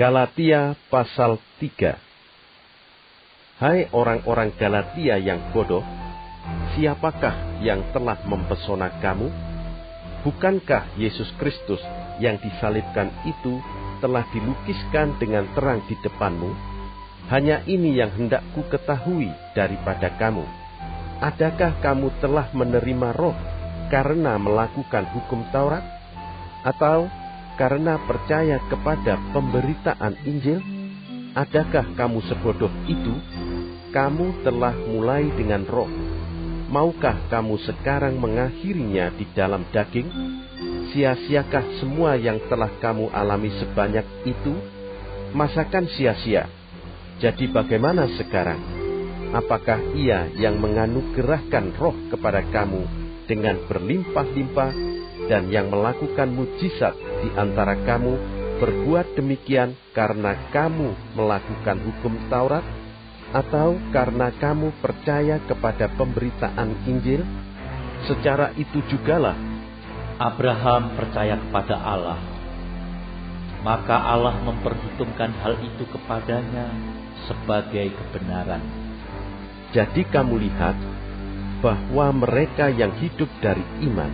Galatia pasal 3. Hai orang-orang Galatia yang bodoh, siapakah yang telah mempesona kamu? Bukankah Yesus Kristus yang disalibkan itu telah dilukiskan dengan terang di depanmu? Hanya ini yang hendak ku ketahui daripada kamu. Adakah kamu telah menerima Roh karena melakukan hukum Taurat? Atau karena percaya kepada pemberitaan Injil? Adakah kamu sebodoh itu? Kamu telah mulai dengan roh. Maukah kamu sekarang mengakhirinya di dalam daging? Sia-siakah semua yang telah kamu alami sebanyak itu? Masakan sia-sia? Jadi bagaimana sekarang? Apakah Ia yang menganugerahkan roh kepada kamu dengan berlimpah-limpah dan yang melakukan mujizat di antara kamu berbuat demikian karena kamu melakukan hukum Taurat, atau karena kamu percaya kepada pemberitaan Injil? Secara itu jugalah Abraham percaya kepada Allah, maka Allah memperhitungkan hal itu kepadanya sebagai kebenaran. Jadi kamu lihat bahwa mereka yang hidup dari iman,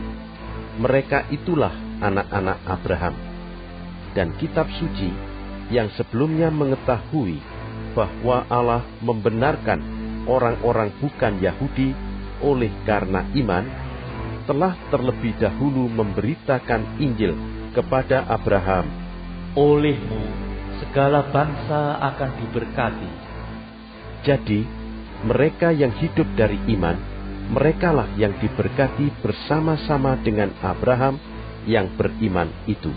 mereka itulah anak-anak Abraham. Dan kitab suci yang sebelumnya mengetahui bahwa Allah membenarkan orang-orang bukan Yahudi oleh karena iman, telah terlebih dahulu memberitakan Injil kepada Abraham. Olehmu segala bangsa akan diberkati. Jadi mereka yang hidup dari iman, merekalah yang diberkati bersama-sama dengan Abraham yang beriman itu.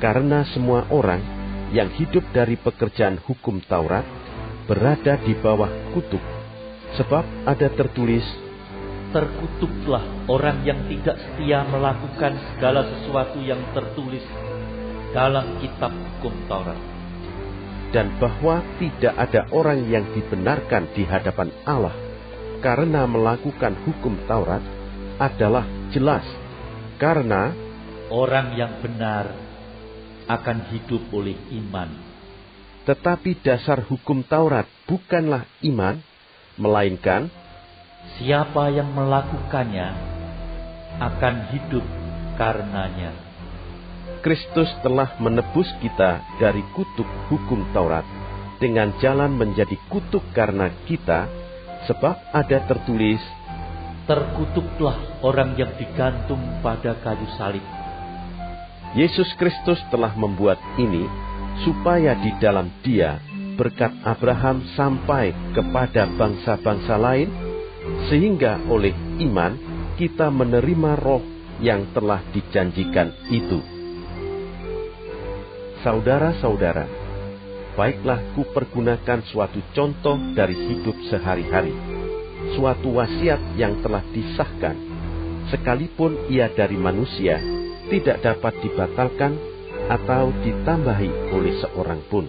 Karena semua orang yang hidup dari pekerjaan hukum Taurat berada di bawah kutuk. Sebab ada tertulis, terkutuklah orang yang tidak setia melakukan segala sesuatu yang tertulis dalam kitab hukum Taurat. Dan bahwa tidak ada orang yang dibenarkan di hadapan Allah karena melakukan hukum Taurat adalah jelas, karena orang yang benar akan hidup oleh iman. Tetapi dasar hukum Taurat bukanlah iman, melainkan siapa yang melakukannya akan hidup karenanya. Kristus telah menebus kita dari kutuk hukum Taurat dengan jalan menjadi kutuk karena kita, sebab ada tertulis, terkutuklah orang yang digantung pada kayu salib. Yesus Kristus telah membuat ini supaya di dalam Dia berkat Abraham sampai kepada bangsa-bangsa lain, sehingga oleh iman kita menerima roh yang telah dijanjikan itu. Saudara-saudara, baiklah kupergunakan suatu contoh dari hidup sehari-hari, suatu wasiat yang telah disahkan, sekalipun ia dari manusia, tidak dapat dibatalkan atau ditambahi oleh seorang pun.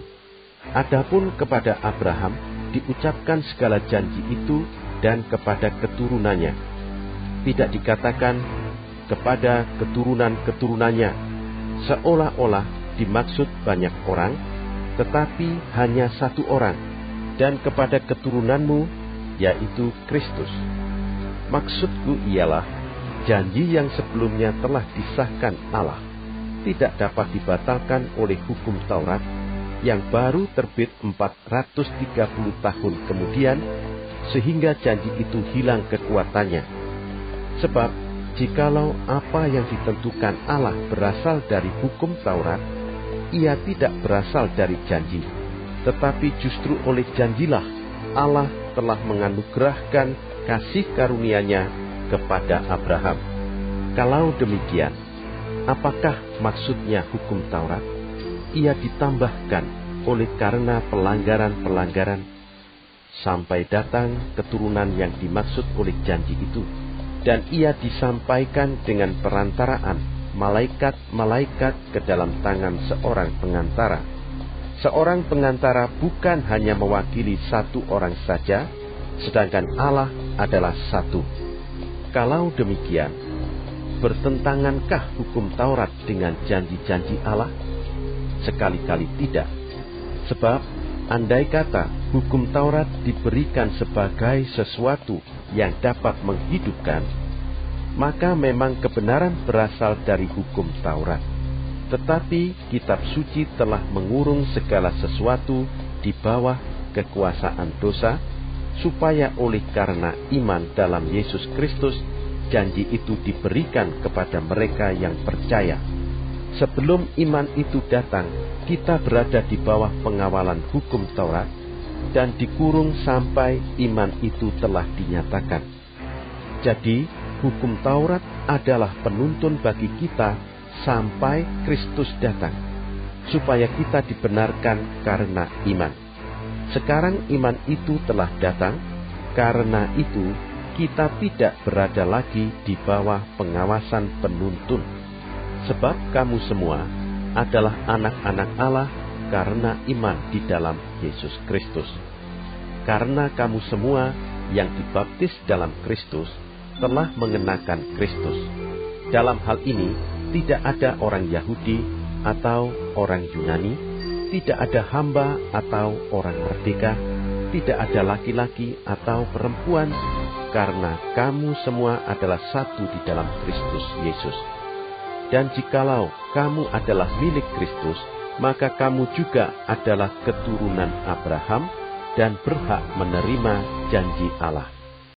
Adapun kepada Abraham diucapkan segala janji itu dan kepada keturunannya. Tidak dikatakan kepada keturunan-keturunannya, seolah-olah dimaksud banyak orang, tetapi hanya satu orang, dan kepada keturunanmu, yaitu Kristus. Maksudku ialah, janji yang sebelumnya telah disahkan Allah tidak dapat dibatalkan oleh hukum Taurat yang baru terbit 430 tahun kemudian, sehingga janji itu hilang kekuatannya. Sebab jikalau apa yang ditentukan Allah berasal dari hukum Taurat, ia tidak berasal dari janji, tetapi justru oleh janjilah Allah telah menganugerahkan kasih karunia-Nya kepada Abraham. Kalau demikian, apakah maksudnya hukum Taurat? Ia ditambahkan oleh karena pelanggaran-pelanggaran, sampai datang keturunan yang dimaksud oleh janji itu. Dan ia disampaikan dengan perantaraan malaikat-malaikat ke dalam tangan seorang pengantara. Seorang pengantara bukan hanya mewakili satu orang saja, sedangkan Allah adalah satu. Kalau demikian, bertentangankah hukum Taurat dengan janji-janji Allah? Sekali-kali tidak. Sebab, andai kata hukum Taurat diberikan sebagai sesuatu yang dapat menghidupkan, maka memang kebenaran berasal dari hukum Taurat. Tetapi kitab suci telah mengurung segala sesuatu di bawah kekuasaan dosa, supaya oleh karena iman dalam Yesus Kristus, janji itu diberikan kepada mereka yang percaya. Sebelum iman itu datang, kita berada di bawah pengawalan hukum Taurat dan dikurung sampai iman itu telah dinyatakan. Jadi, hukum Taurat adalah penuntun bagi kita sampai Kristus datang, supaya kita dibenarkan karena iman. Sekarang iman itu telah datang, karena itu kita tidak berada lagi di bawah pengawasan penuntun. Sebab kamu semua adalah anak-anak Allah karena iman di dalam Yesus Kristus. Karena kamu semua yang dibaptis dalam Kristus telah mengenakan Kristus. Dalam hal ini tidak ada orang Yahudi atau orang Yunani, tidak ada hamba atau orang merdeka, tidak ada laki-laki atau perempuan, karena kamu semua adalah satu di dalam Kristus Yesus. Dan jikalau kamu adalah milik Kristus, maka kamu juga adalah keturunan Abraham dan berhak menerima janji Allah.